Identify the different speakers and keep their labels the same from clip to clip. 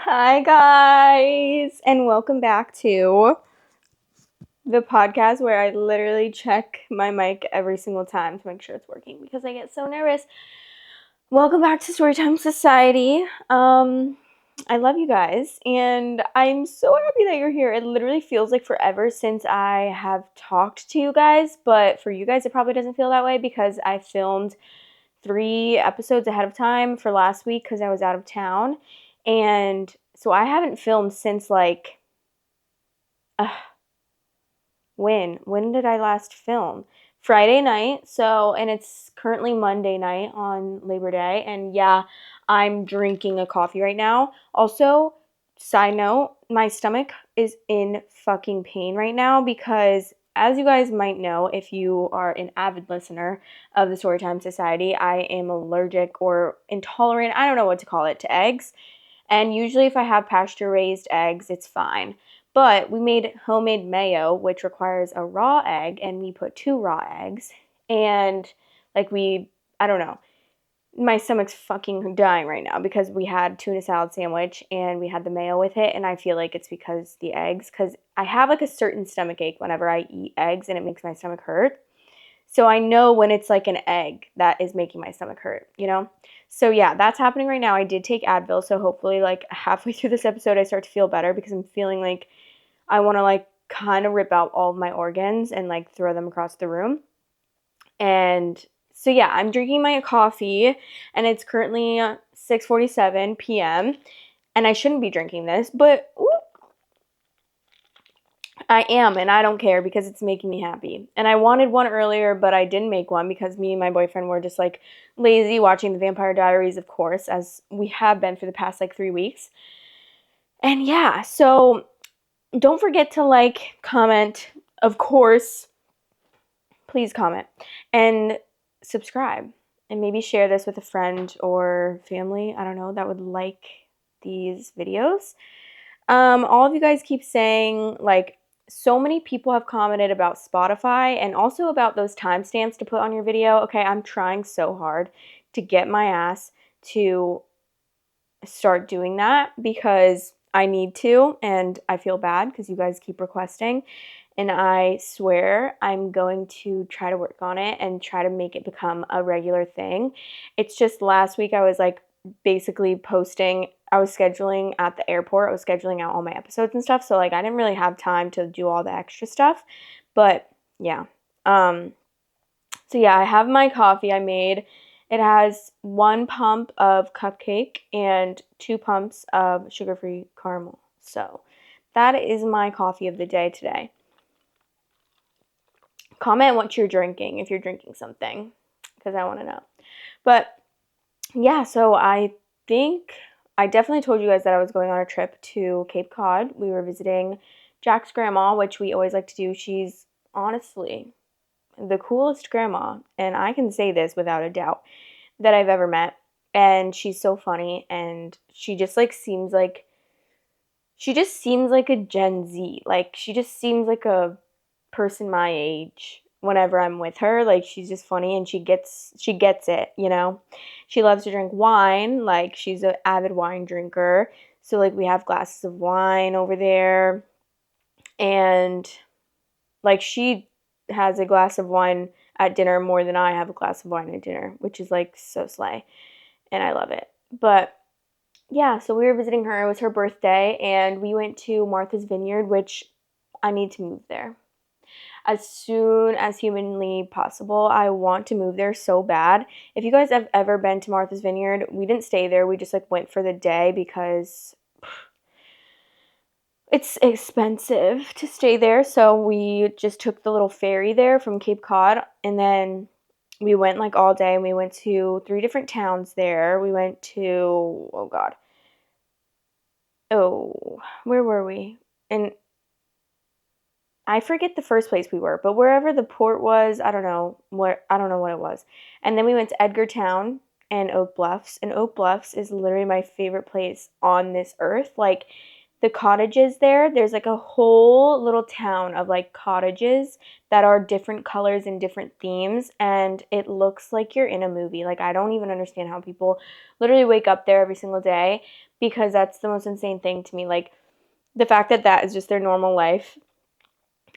Speaker 1: Hi, guys, and welcome back to the podcast where I literally check my mic every single time to make sure it's working because I get so nervous. Welcome back to Storytime Society. I love you guys, and I'm so happy that you're here. It literally feels like forever since I have talked to you guys, but for you guys, it probably doesn't feel that way because I filmed 3 episodes ahead of time for last week because I was out of town. And so I haven't filmed since uh, when did I last film? Friday night. So, and it's currently Monday night on Labor Day. And yeah, I'm drinking a coffee right now. Also, side note, my stomach is in fucking pain right now because, as you guys might know, if you are an avid listener of the Storytime Society, I am allergic or intolerant, I don't know what to call it, to eggs. And usually if I have pasture-raised eggs, it's fine. But we made homemade mayo, which requires a raw egg, and we put 2 raw eggs. And I don't know. My stomach's fucking dying right now because we had tuna salad sandwich and we had the mayo with it, and I feel like it's because the eggs, because I have like a certain stomach ache whenever I eat eggs and it makes my stomach hurt. So I know when it's like an egg that is making my stomach hurt, you know? So yeah, that's happening right now. I did take Advil, so hopefully like halfway through this episode I start to feel better because I'm feeling like I want to like kind of rip out all of my organs and like throw them across the room. And so yeah, I'm drinking my coffee and it's currently 6:47 p.m. and I shouldn't be drinking this, but I am, and I don't care because it's making me happy. And I wanted one earlier, but I didn't make one because me and my boyfriend were just like lazy watching the Vampire Diaries, of course, as we have been for the past like 3 weeks. And yeah, so don't forget to like, comment, of course, please comment, and subscribe. And maybe share this with a friend or family, I don't know, that would like these videos. All of you guys keep saying, like, so many people have commented about Spotify and also about those timestamps to put on your video. Okay, I'm trying so hard to get my ass to start doing that because I need to, and I feel bad because you guys keep requesting. And I swear I'm going to try to work on it and try to make it become a regular thing. It's just last week I was like basically posting, I was scheduling at the airport, I was scheduling out all my episodes and stuff. So like I didn't really have time to do all the extra stuff. But yeah. So yeah, I have my coffee I made. It has 1 pump of cupcake and 2 pumps of sugar-free caramel. So that is my coffee of the day today. Comment what you're drinking if you're drinking something because I want to know. But yeah, so I think I definitely told you guys that I was going on a trip to Cape Cod. We were visiting Jack's grandma, which we always like to do. She's honestly the coolest grandma, and I can say this without a doubt, that I've ever met. And she's so funny, and she just seems like a Gen Z. Like she just seems like a person my age whenever I'm with her. Like she's just funny and she gets it, you know. She loves to drink wine, like she's an avid wine drinker. So like we have glasses of wine over there, and like she has a glass of wine at dinner more than I have a glass of wine at dinner, which is like so slay, and I love it. But yeah, so we were visiting her. It was her birthday, and we went to Martha's Vineyard, which I need to move there as soon as humanly possible. I want to move there so bad. If you guys have ever been to Martha's Vineyard, we didn't stay there. We just like went for the day because it's expensive to stay there. So we just took the little ferry there from Cape Cod, and then we went like all day, and we went to 3 different towns there. We went to, oh God. Oh, where were we? And I forget the first place we were, but wherever the port was, I don't know what it was. And then we went to Edgartown and Oak Bluffs, and Oak Bluffs is literally my favorite place on this earth. Like the cottages there's like a whole little town of like cottages that are different colors and different themes, and it looks like you're in a movie. Like, I don't even understand how people literally wake up there every single day, because that's the most insane thing to me. Like, the fact that that is just their normal life.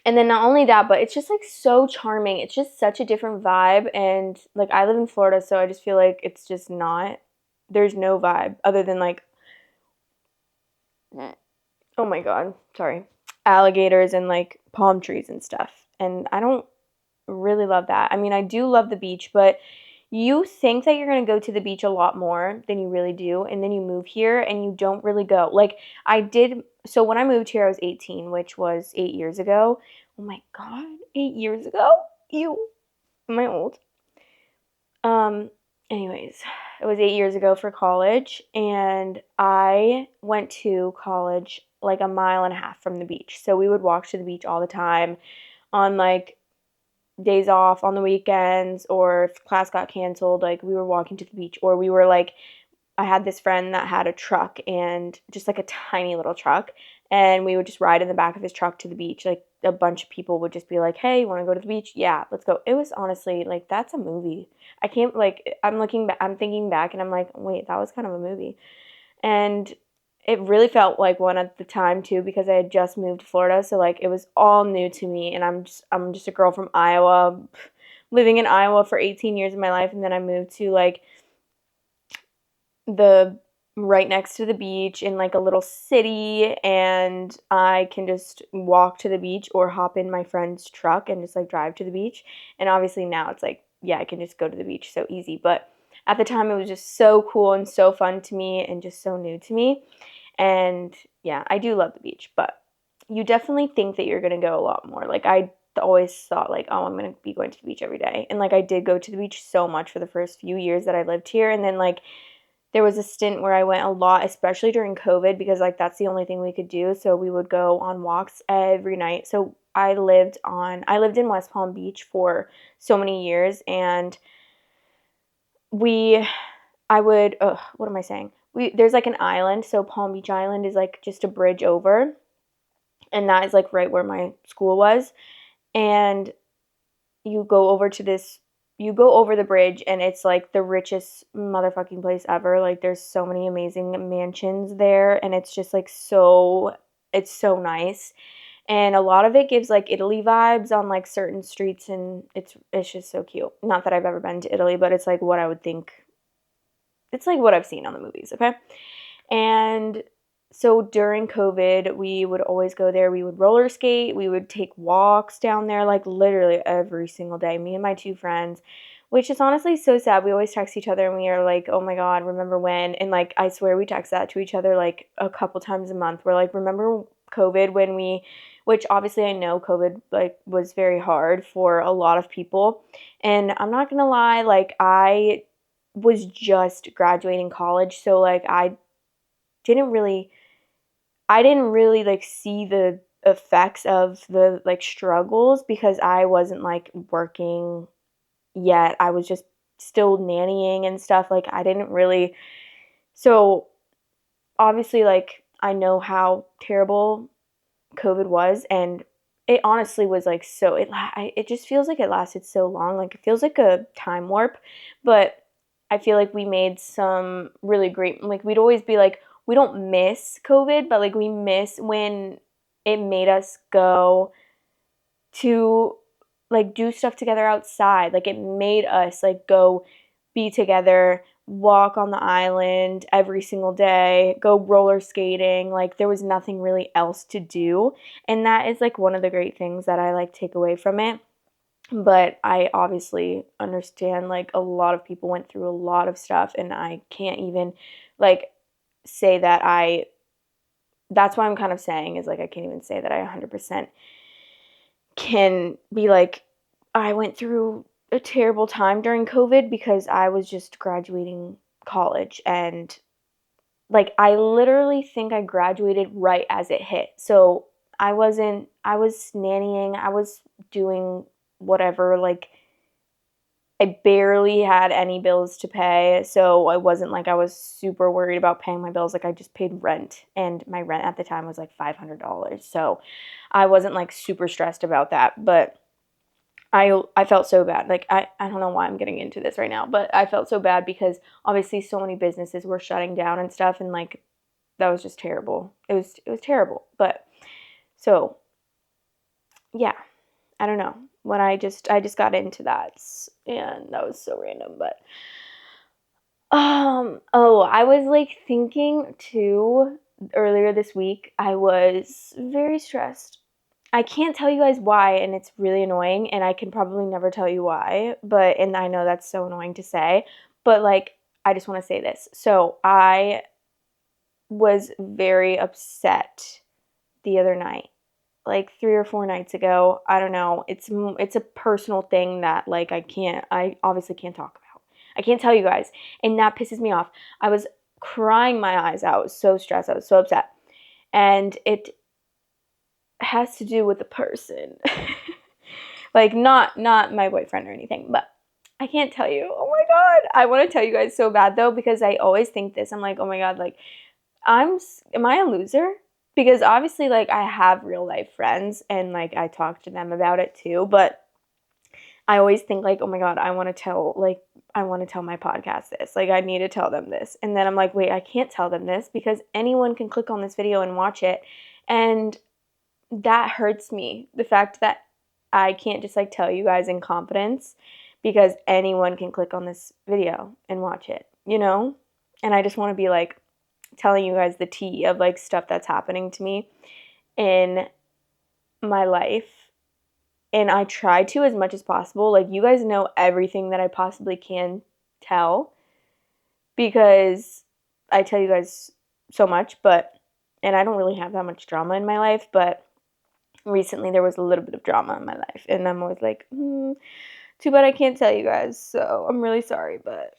Speaker 1: And then not only that, but it's just like so charming. It's just such a different vibe. And like, I live in Florida, so I just feel like it's just not, there's no vibe other than like, oh my God, sorry, alligators and like palm trees and stuff. And I don't really love that. I mean, I do love the beach, but you think that you're going to go to the beach a lot more than you really do. And then you move here and you don't really go. Like, I did. So when I moved here, I was 18, which was 8 years ago. Oh my God, 8 years ago? Am I old? Um, Anyways, it was 8 years ago for college, and I went to college like a mile and a half from the beach. So we would walk to the beach all the time on like days off, on the weekends, or if class got canceled, like we were walking to the beach, or we were like, I had this friend that had a truck, and just like a tiny little truck, and we would just ride in the back of his truck to the beach. Like, a bunch of people would just be like, "Hey, you want to go to the beach? Yeah, let's go." It was honestly like, that's a movie. I can't, like, I'm looking back, I'm thinking back, and I'm like, wait, that was kind of a movie. And it really felt like one at the time too, because I had just moved to Florida, so like it was all new to me, and I'm just a girl from Iowa, living in Iowa for 18 years of my life, and then I moved to like the right next to the beach in like a little city, and I can just walk to the beach or hop in my friend's truck and just like drive to the beach. And obviously now it's like, yeah, I can just go to the beach so easy, but at the time it was just so cool and so fun to me and just so new to me. And yeah, I do love the beach, but you definitely think that you're going to go a lot more. Like, I always thought like, oh, I'm going to be going to the beach every day. And like, I did go to the beach so much for the first few years that I lived here, and then like there was a stint where I went a lot, especially during COVID, because like that's the only thing we could do. So we would go on walks every night. So I lived in West Palm Beach for so many years, and we I would what am I saying? There's like an island, so Palm Beach Island is like just a bridge over, and that is like right where my school was. And you go over to this you go over the bridge, and it's like the richest motherfucking place ever. Like, there's so many amazing mansions there, and it's just like it's so nice. And a lot of it gives like Italy vibes on like certain streets, and it's just so cute. Not that I've ever been to Italy, but it's like what I would think. It's like what I've seen on the movies, okay? And so during COVID, we would always go there. We would roller skate. We would take walks down there, like literally every single day, me and my two friends, which is honestly so sad. We always text each other and we are like, oh my God, remember when? And like, I swear we text that to each other like a couple times a month. We're like, remember COVID which obviously I know COVID like was very hard for a lot of people. And I'm not gonna lie, like I was just graduating college, so like didn't really I didn't really like see the effects of the like struggles, because I wasn't like working yet. I was just still nannying and stuff. Like, I didn't really, so obviously like I know how terrible COVID was, and it honestly was like it just feels like it lasted so long. Like, it feels like a time warp, but I feel like we made some really great, like, we'd always be like, we don't miss COVID, but like we miss when it made us go to like do stuff together outside. Like, it made us like go be together, walk on the island every single day, go roller skating. Like, there was nothing really else to do. And that is like one of the great things that I like take away from it. But I obviously understand like a lot of people went through a lot of stuff, and I can't even like say that that's what I'm kind of saying, is like I can't even say that I 100% can be like, I went through a terrible time during COVID, because I was just graduating college, and like I literally think I graduated right as it hit. So I was nannying, I was doing whatever, like I barely had any bills to pay, so I wasn't like I was super worried about paying my bills. Like I just paid rent, and my rent at the time was like $500. So I wasn't like super stressed about that, but I felt so bad. Like I don't know why I'm getting into this right now, but I felt so bad because obviously so many businesses were shutting down and stuff, and like that was just terrible. It was terrible. But so yeah, I don't know. When I just got into that, and that was so random, but oh, I was like thinking too earlier this week. I was very stressed. I can't tell you guys why, and it's really annoying, and I can probably never tell you why, but and I know that's so annoying to say, but like I just want to say this. So, I was very upset the other night. Like 3 or 4 nights ago. I don't know. It's a personal thing that like I obviously can't talk about. I can't tell you guys, and that pisses me off. I was crying my eyes out. I was so stressed. I was so upset. And it has to do with the person. Like not my boyfriend or anything, but I can't tell you. Oh my god. I want to tell you guys so bad though because I always think this. I'm like, "Oh my god, like am I a loser?" Because obviously like I have real life friends and like I talk to them about it too, but I always think like, "Oh my god, I want to tell my podcast this. Like I need to tell them this." And then I'm like, "Wait, I can't tell them this because anyone can click on this video and watch it." And that hurts me. The fact that I can't just like tell you guys in confidence because anyone can click on this video and watch it, you know? And I just want to be like telling you guys the tea of like stuff that's happening to me in my life. And I try to as much as possible. Like you guys know everything that I possibly can tell because I tell you guys so much, but and I don't really have that much drama in my life, but recently there was a little bit of drama in my life and I'm always like too bad I can't tell you guys, so I'm really sorry, but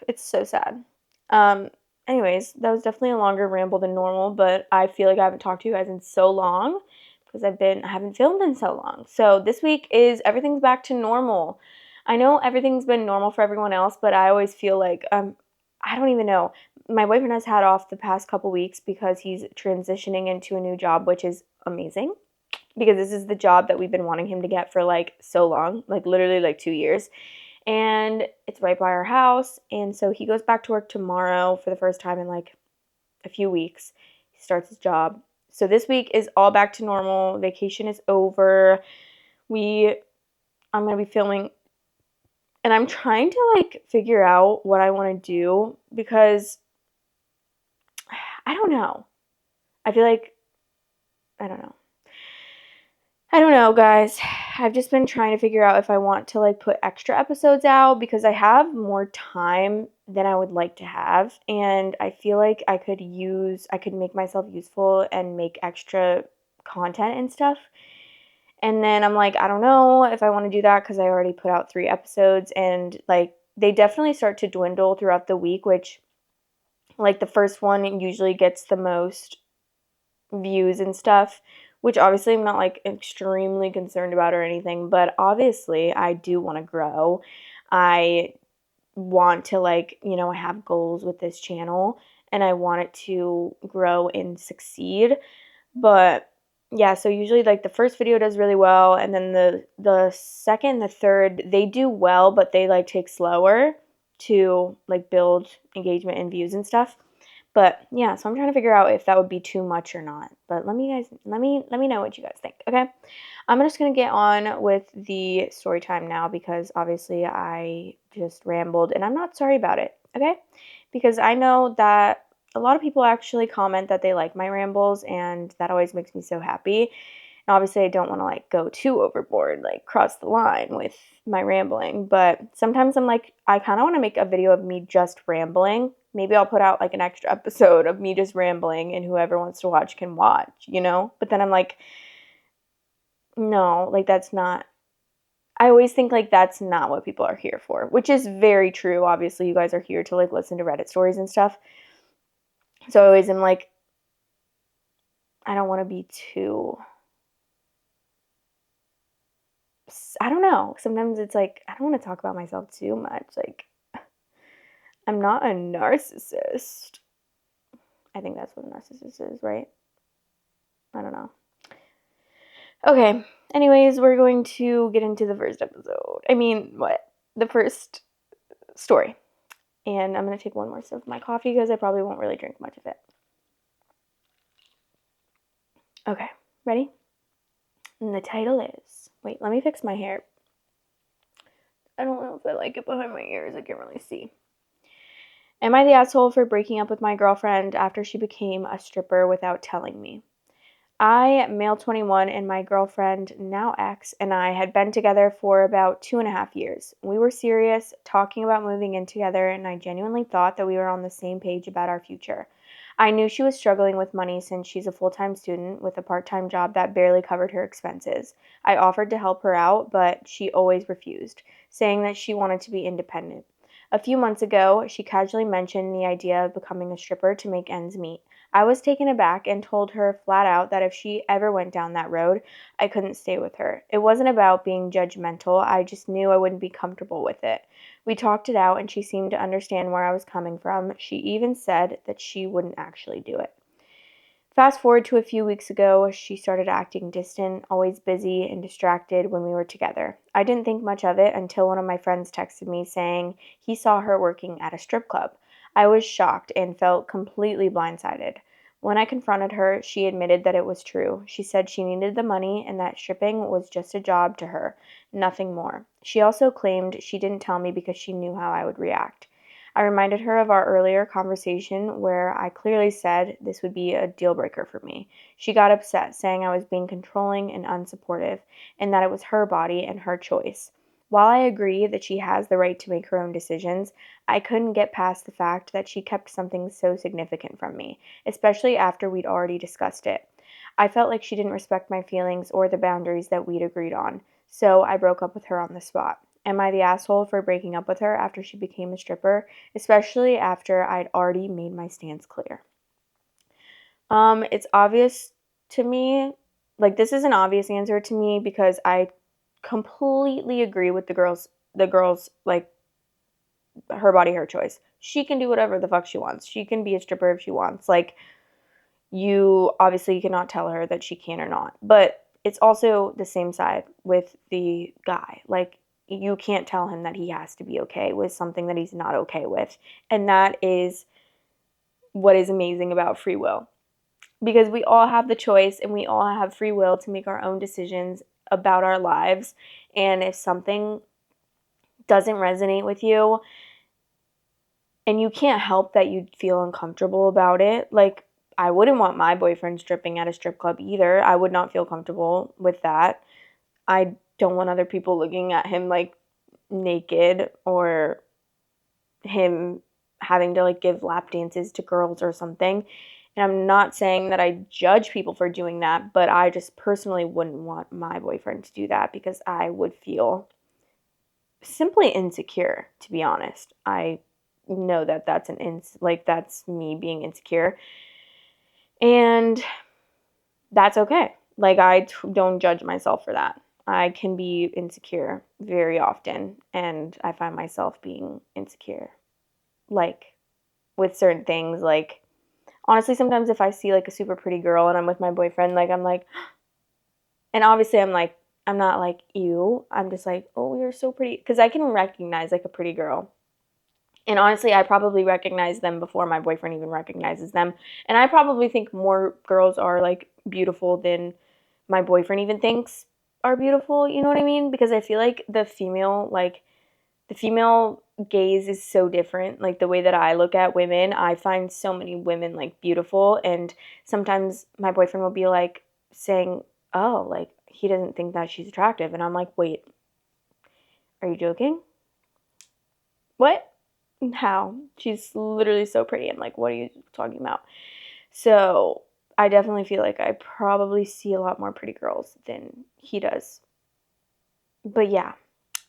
Speaker 1: it's so sad. um Anyways, that was definitely a longer ramble than normal, but I feel like I haven't talked to you guys in so long because I haven't filmed in so long. So this week is everything's back to normal. I know everything's been normal for everyone else, but I always feel like I don't even know. My boyfriend has had off the past couple weeks because he's transitioning into a new job, which is amazing because this is the job that we've been wanting him to get for like so long, like literally like 2 years. And it's right by our house. And so he goes back to work tomorrow for the first time in like a few weeks. He starts his job. So this week is all back to normal. Vacation is over. I'm going to be filming, and I'm trying to like figure out what I want to do because I don't know. I feel like I don't know. I don't know, guys. I've just been trying to figure out if I want to like put extra episodes out because I have more time than I would like to have, and I feel like I could make myself useful and make extra content and stuff. And then I'm like, I don't know if I want to do that cuz I already put out 3 episodes and like they definitely start to dwindle throughout the week, which like the first one usually gets the most views and stuff, which obviously I'm not like extremely concerned about or anything, but obviously I do want to grow. I want to like, I have goals with this channel and I want it to grow and succeed. But yeah, so usually like the first video does really well and then the second, the third, they do well, but they like take slower to like build engagement and views and stuff. But yeah, so I'm trying to figure out if that would be too much or not. But let me know what you guys think, okay? I'm just gonna get on with the story time now because obviously I just rambled and I'm not sorry about it, okay? Because I know that a lot of people actually comment that they like my rambles and that always makes me so happy. And obviously I don't want to like go too overboard, like cross the line with my rambling, but sometimes I'm like, I kind of want to make a video of me just rambling. Maybe I'll put out like an extra episode of me just rambling and whoever wants to watch can watch. But then I'm like, no, like that's not, I always think like that's not what people are here for, which is very true. Obviously, you guys are here to like listen to Reddit stories and stuff. So I always am like, I don't want to be too I don't know. Sometimes it's like, I don't want to talk about myself too much. Like, I'm not a narcissist. I think that's what a narcissist is, right? I don't know. Okay. Anyways, we're going to get into the first episode. The first story. And I'm going to take one more sip of my coffee because I probably won't really drink much of it. Okay. Ready? And the title is... Wait, let me fix my hair. I don't know if I like it behind my ears. I can't really see. Am I the asshole for breaking up with my girlfriend after she became a stripper without telling me? I, male 21, and my girlfriend, now ex, and I had been together for about 2.5 years. We were serious, talking about moving in together, and I genuinely thought that we were on the same page about our future. I knew she was struggling with money since she's a full-time student with a part-time job that barely covered her expenses. I offered to help her out, but she always refused, saying that she wanted to be independent. A few months ago, she casually mentioned the idea of becoming a stripper to make ends meet. I was taken aback and told her flat out that if she ever went down that road, I couldn't stay with her. It wasn't about being judgmental, I just knew I wouldn't be comfortable with it. We talked it out and she seemed to understand where I was coming from. She even said that she wouldn't actually do it. Fast forward to a few weeks ago, she started acting distant, always busy and distracted when we were together. I didn't think much of it until one of my friends texted me saying he saw her working at a strip club. I was shocked and felt completely blindsided. When I confronted her, she admitted that it was true. She said she needed the money and that stripping was just a job to her, nothing more. She also claimed she didn't tell me because she knew how I would react. I reminded her of our earlier conversation where I clearly said this would be a deal breaker for me. She got upset, saying I was being controlling and unsupportive, and that it was her body and her choice. While I agree that she has the right to make her own decisions, I couldn't get past the fact that she kept something so significant from me, especially after we'd already discussed it. I felt like she didn't respect my feelings or the boundaries that we'd agreed on, so I broke up with her on the spot. Am I the asshole for breaking up with her after she became a stripper, especially after I'd already made my stance clear? It's obvious to me, like this is an obvious answer to me because I completely agree with the girls like her body, her choice. She can do whatever the fuck she wants. She can be a stripper if she wants. Like you obviously cannot tell her that she can or not. But it's also the same side with the guy. Like you can't tell him that he has to be okay with something that he's not okay with. And that is what is amazing about free will. Because we all have the choice and we all have free will to make our own decisions about our lives. And if something doesn't resonate with you and you can't help that you feel uncomfortable about it, like I wouldn't want my boyfriend stripping at a strip club either. I would not feel comfortable with that. I don't want other people looking at him like naked or him having to like give lap dances to girls or something. And I'm not saying that I judge people for doing that, but I just personally wouldn't want my boyfriend to do that because I would feel simply insecure, to be honest. I know that that's me being insecure. And that's okay. Like don't judge myself for that. I can be insecure very often and I find myself being insecure like with certain things. Like honestly, sometimes if I see like a super pretty girl and I'm with my boyfriend, like I'm like, and obviously I'm not like ew. I'm just like, oh, you're so pretty, because I can recognize like a pretty girl. And honestly, I probably recognize them before my boyfriend even recognizes them. And I probably think more girls are like beautiful than my boyfriend even thinks are beautiful. You know what I mean? Because I feel like the female gaze is so different. Like the way that I look at women, I find so many women like beautiful. And sometimes my boyfriend will be like saying, oh, like he doesn't think that she's attractive. And I'm like, wait, are you joking? What? How? She's literally so pretty. I'm like, what are you talking about? So I definitely feel like I probably see a lot more pretty girls than he does. But yeah,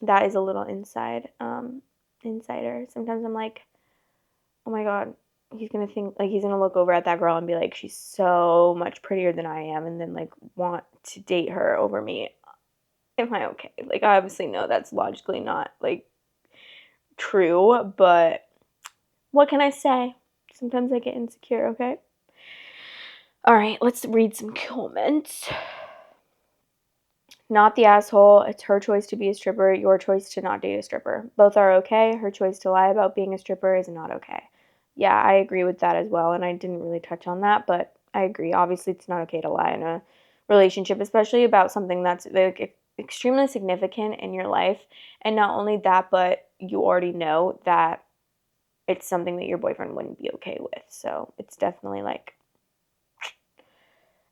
Speaker 1: that is a little insider. Sometimes I'm like, oh my god, he's gonna think like he's gonna look over at that girl and be like, she's so much prettier than I am, and then like want to date her over me. am I okay? Like, I obviously know that's logically not, like, true, but what can I say? Sometimes I get insecure, okay? All right, let's read some comments. Not the asshole. It's her choice to be a stripper, your choice to not date a stripper. Both are okay. Her choice to lie about being a stripper is not okay. Yeah, I agree with that as well, and I didn't really touch on that, but I agree. Obviously, it's not okay to lie in a relationship, especially about something that's like extremely significant in your life. And not only that, but you already know that it's something that your boyfriend wouldn't be okay with. So it's definitely like,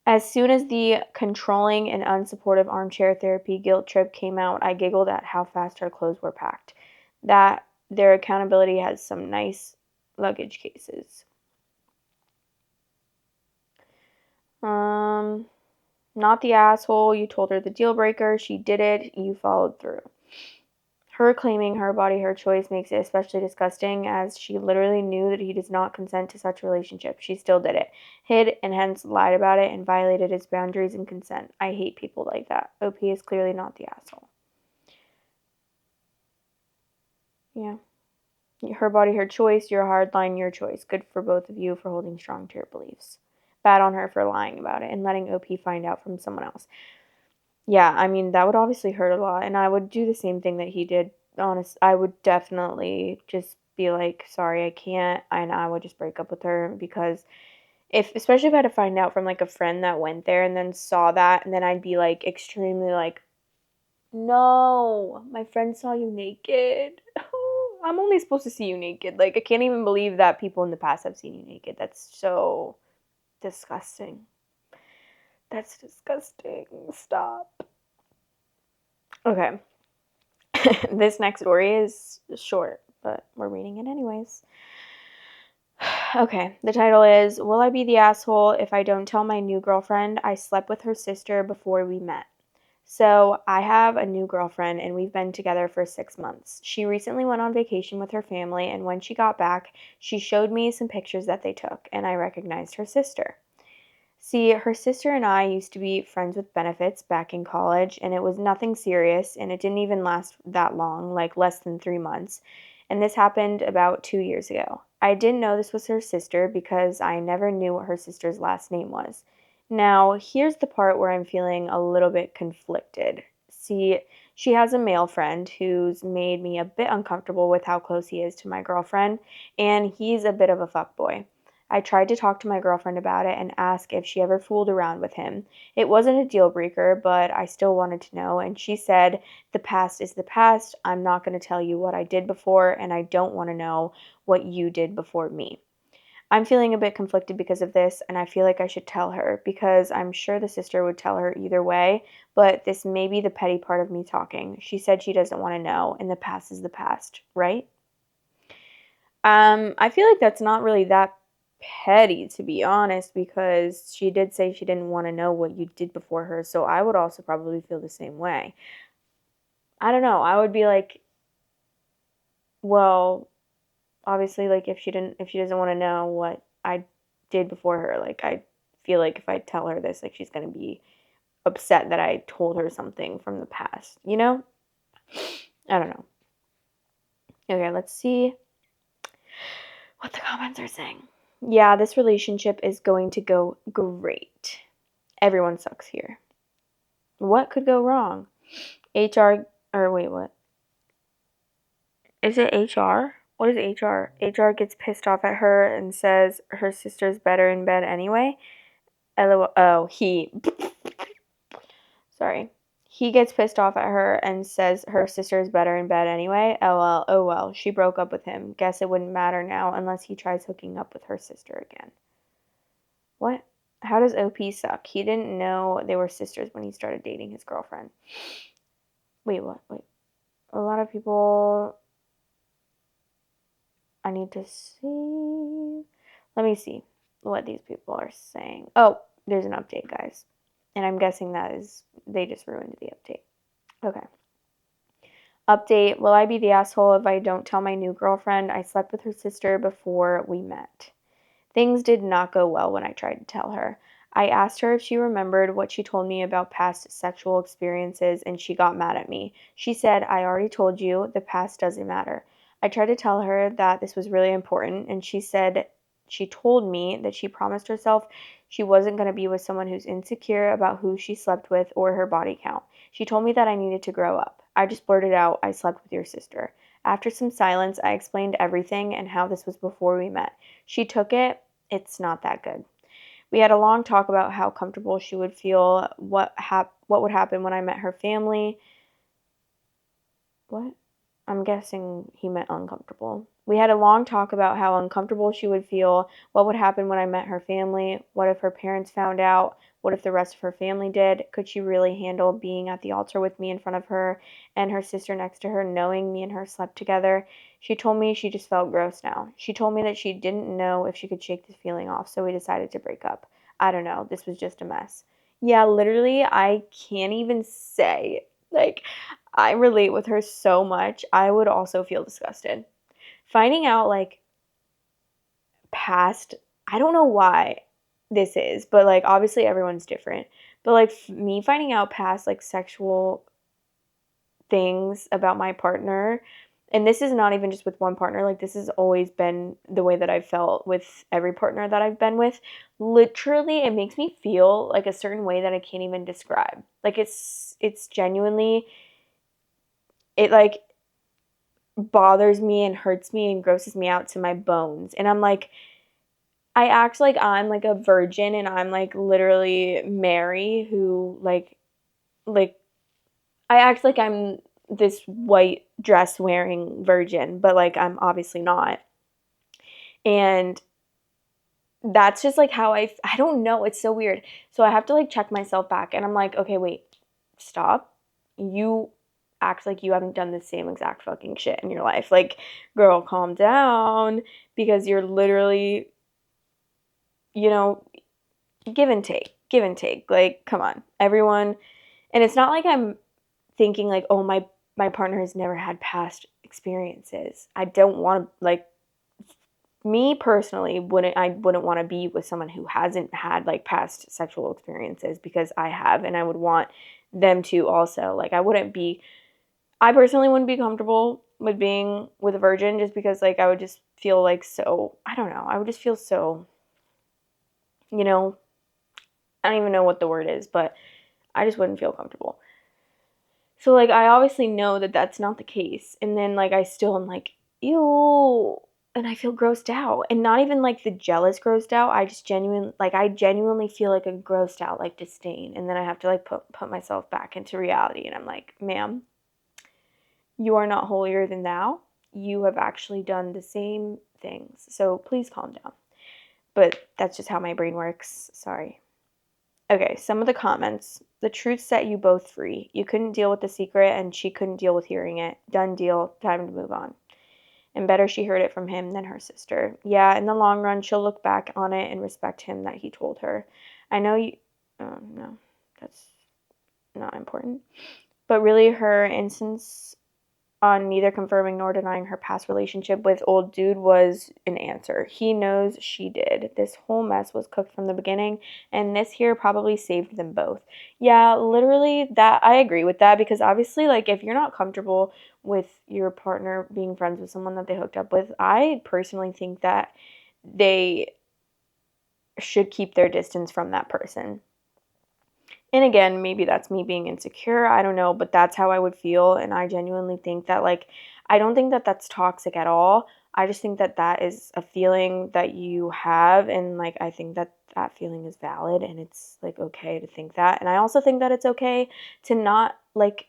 Speaker 1: as soon as the controlling and unsupportive armchair therapy guilt trip came out, I giggled at how fast her clothes were packed. That their accountability has some nice luggage cases. Not the asshole. You told her the deal breaker. She did it. You followed through. Her claiming her body, her choice makes it especially disgusting, as she literally knew that he does not consent to such a relationship. She still did it, hid and hence lied about it, and violated his boundaries and consent. I hate people like that. OP is clearly not the asshole. Yeah. Her body, her choice. Your hard line, your choice. Good for both of you for holding strong to your beliefs. Bad on her for lying about it and letting OP find out from someone else. Yeah, I mean, that would obviously hurt a lot, and I would do the same thing that he did. Honest, I would definitely just be like, "Sorry, I can't," and I would just break up with her, because especially if I had to find out from, like, a friend that went there and then saw that, and then I'd be, like, extremely like, "No, my friend saw you naked. I'm only supposed to see you naked." Like, I can't even believe that people in the past have seen you naked. That's so disgusting. That's disgusting. Stop. Okay. This next story is short, but we're reading it anyways. Okay, the title is, Will I be the asshole if I don't tell my new girlfriend I slept with her sister before we met? So, I have a new girlfriend and we've been together for 6 months. She recently went on vacation with her family, and when she got back, she showed me some pictures that they took, and I recognized her sister. See, her sister and I used to be friends with benefits back in college, and it was nothing serious, and it didn't even last that long, like less than 3 months. And this happened about 2 years ago. I didn't know this was her sister because I never knew what her sister's last name was. Now, here's the part where I'm feeling a little bit conflicted. See, she has a male friend who's made me a bit uncomfortable with how close he is to my girlfriend, and he's a bit of a fuckboy. I tried to talk to my girlfriend about it and ask if she ever fooled around with him. It wasn't a deal breaker, but I still wanted to know, and she said, "The past is the past. I'm not going to tell you what I did before, and I don't want to know what you did before me." I'm feeling a bit conflicted because of this, and I feel like I should tell her because I'm sure the sister would tell her either way, but this may be the petty part of me talking. She said she doesn't want to know, and the past is the past, right? I feel like that's not really that petty, to be honest, because she did say she didn't want to know what you did before her, so I would also probably feel the same way. I don't know. I would be like, well, obviously, like, if she doesn't want to know what I did before her, like, I feel like if I tell her this, like, she's gonna be upset that I told her something from the past, you know? I don't know. Okay, let's see what the comments are saying. Yeah, this relationship is going to go great. Everyone sucks here. What could go wrong? HR, or wait, what? Is it HR? What is HR? HR gets pissed off at her and says her sister's better in bed anyway. LOL. Oh, sorry. He gets pissed off at her and says her sister is better in bed anyway. LOL. Oh well, she broke up with him. Guess it wouldn't matter now unless he tries hooking up with her sister again. What? How does OP suck? He didn't know they were sisters when he started dating his girlfriend. Wait, what? Wait. A lot of people. I need to see. Let me see what these people are saying. Oh, there's an update, guys. And I'm guessing that is, they just ruined the update. Okay. Update. Will I be the asshole if I don't tell my new girlfriend I slept with her sister before we met? Things did not go well when I tried to tell her. I asked her if she remembered what she told me about past sexual experiences, and she got mad at me. She said, I already told you, the past doesn't matter. I tried to tell her that this was really important, and she said she told me that she promised herself she wasn't going to be with someone who's insecure about who she slept with or her body count. She told me that I needed to grow up. I just blurted out, I slept with your sister. After some silence, I explained everything and how this was before we met. She took it. It's not that good. We had a long talk about how comfortable she would feel, what would happen when I met her family. What? I'm guessing he meant uncomfortable. We had a long talk about how uncomfortable she would feel, what would happen when I met her family, what if her parents found out, what if the rest of her family did, could she really handle being at the altar with me in front of her and her sister next to her, knowing me and her slept together. She told me she just felt gross now. She told me that she didn't know if she could shake this feeling off, so we decided to break up. I don't know, this was just a mess. Yeah, literally, I can't even say, like, I relate with her so much. I would also feel disgusted. Finding out like past, I don't know why this is, but like obviously everyone's different. But like me finding out past like sexual things about my partner, and this is not even just with one partner, like this has always been the way that I've felt with every partner that I've been with. Literally, it makes me feel like a certain way that I can't even describe. Like it's genuinely it like bothers me and hurts me and grosses me out to my bones. And I'm like, I act like I'm like a virgin and I'm like literally Mary who like I act like I'm this white dress wearing virgin, but like I'm obviously not. And that's just like how I don't know, it's so weird. So I have to like check myself back and I'm like, okay, wait. Stop. You act like you haven't done the same exact fucking shit in your life. Like, girl, calm down because you're literally, you know, give and take, give and take. Like, come on, everyone. And it's not like I'm thinking like, oh, my partner has never had past experiences. I don't want to like me personally wouldn't want to be with someone who hasn't had like past sexual experiences because I have and I would want them to also. Like I personally wouldn't be comfortable with being with a virgin just because like I would just feel like so I don't know. I would just feel so, you know, I don't even know what the word is, but I just wouldn't feel comfortable. So like I obviously know that that's not the case. And then like I still am like, ew, and I feel grossed out. And not even like the jealous grossed out. I genuinely feel like a grossed out like disdain. And then I have to like put myself back into reality and I'm like, ma'am, you are not holier than thou. You have actually done the same things. So please calm down. But that's just how my brain works. Sorry. Okay, some of the comments. The truth set you both free. You couldn't deal with the secret, and she couldn't deal with hearing it. Done deal. Time to move on. And better she heard it from him than her sister. Yeah, in the long run, she'll look back on it and respect him that he told her. I know you. Oh, no, that's not important. But really, her instance on neither confirming nor denying her past relationship with old dude was an answer. He knows she did. This whole mess was cooked from the beginning, and this here probably saved them both. Yeah, literally that I agree with that because obviously like if you're not comfortable with your partner being friends with someone that they hooked up with, I personally think that they should keep their distance from that person. And again, maybe that's me being insecure. I don't know, but that's how I would feel. And I genuinely think that, like, I don't think that that's toxic at all. I just think that that is a feeling that you have. And, like, I think that that feeling is valid and it's, like, okay to think that. And I also think that it's okay to not, like,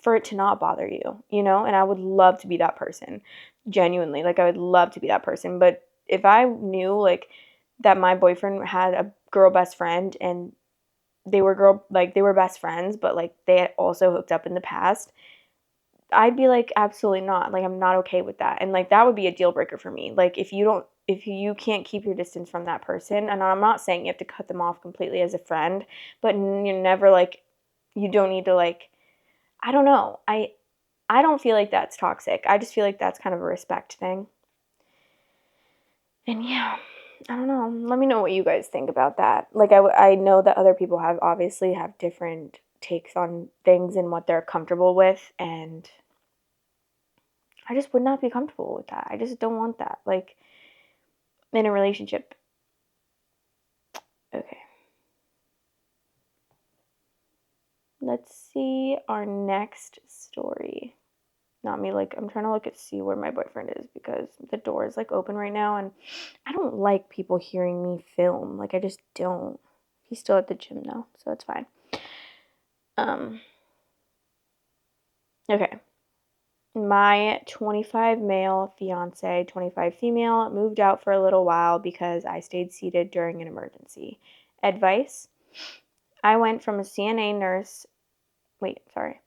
Speaker 1: for it to not bother you, you know? And I would love to be that person, genuinely. Like, I would love to be that person. But if I knew, like, that my boyfriend had a girl best friend and they were best friends, but like they had also hooked up in the past, I'd be like, absolutely not. Like I'm not okay with that. And like that would be a deal breaker for me. Like if you can't keep your distance from that person, and I'm not saying you have to cut them off completely as a friend, but you never like you don't need to like I don't know. I don't feel like that's toxic. I just feel like that's kind of a respect thing. And yeah. I don't know. Let me know what you guys think about that. Like, I know that other people obviously have different takes on things and what they're comfortable with, and I just would not be comfortable with that. I just don't want that, like, in a relationship. Okay. Let's see our next story. Not me, like, I'm trying to see where my boyfriend is because the door is, like, open right now, and I don't like people hearing me film. Like, I just don't. He's still at the gym, though, so it's fine. Okay. My 25 male fiance, 25 female, moved out for a little while because I stayed seated during an emergency. Advice? I went from a CNA nurse. Wait, sorry.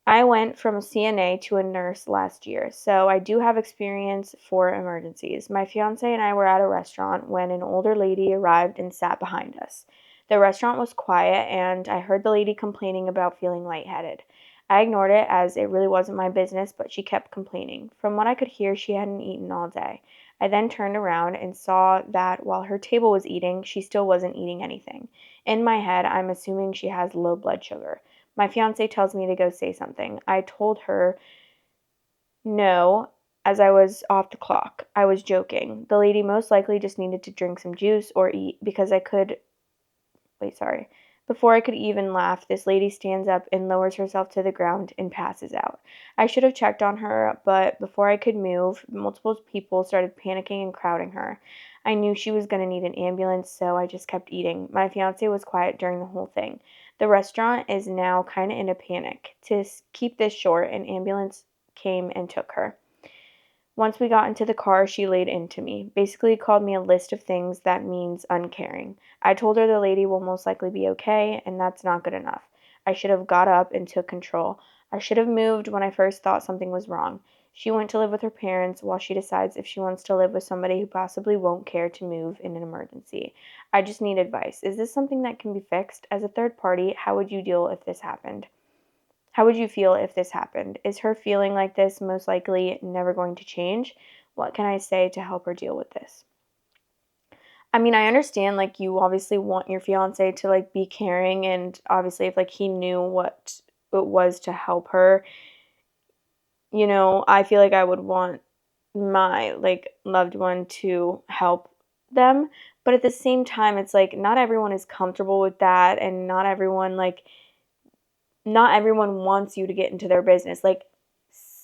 Speaker 1: I went from a CNA to a nurse last year, so I do have experience for emergencies. My fiance and I were at a restaurant when an older lady arrived and sat behind us. The restaurant was quiet, and I heard the lady complaining about feeling lightheaded. I ignored it as it really wasn't my business, but she kept complaining. From what I could hear, she hadn't eaten all day. I then turned around and saw that while her table was eating, she still wasn't eating anything. In my head, I'm assuming she has low blood sugar. My fiance tells me to go say something. I told her no, as I was off the clock. I was joking. The lady most likely just needed to drink some juice or eat because I could. Wait, sorry. Before I could even laugh, this lady stands up and lowers herself to the ground and passes out. I should have checked on her, but before I could move, multiple people started panicking and crowding her. I knew she was going to need an ambulance, so I just kept eating. My fiance was quiet during the whole thing. The restaurant is now kind of in a panic. To keep this short, an ambulance came and took her. Once we got into the car, she laid into me, basically called me a list of things that means uncaring. I told her the lady will most likely be okay, and that's not good enough. I should have got up and took control. I should have moved when I first thought something was wrong. She went to live with her parents while she decides if she wants to live with somebody who possibly won't care to move in an emergency. I just need advice. Is this something that can be fixed? As a third party, how would you deal if this happened? How would you feel if this happened? Is her feeling like this most likely never going to change? What can I say to help her deal with this? I mean, I understand like you obviously want your fiance to like be caring, and obviously if like he knew what it was to help her, I feel like I would want my like loved one to help them, but at the same time it's like not everyone is comfortable with that, and not everyone wants you to get into their business. Like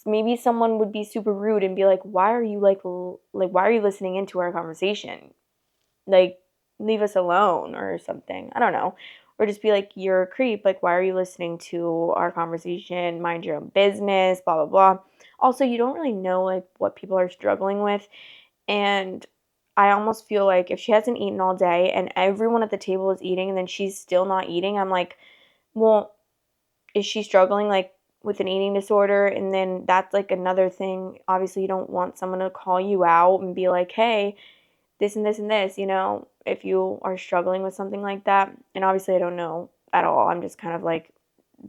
Speaker 1: maybe someone would be super rude and be like, "Why are you why are you listening into our conversation? Like leave us alone or something." I don't know. Or just be like, "You're a creep. Like why are you listening to our conversation? Mind your own business, blah blah blah." Also, you don't really know like what people are struggling with, and I almost feel like if she hasn't eaten all day and everyone at the table is eating and then she's still not eating, I'm like, "Well, is she struggling like with an eating disorder?" And then that's like another thing. Obviously, you don't want someone to call you out and be like, "Hey, this and this and this," if you are struggling with something like that. And obviously, I don't know at all. I'm just kind of like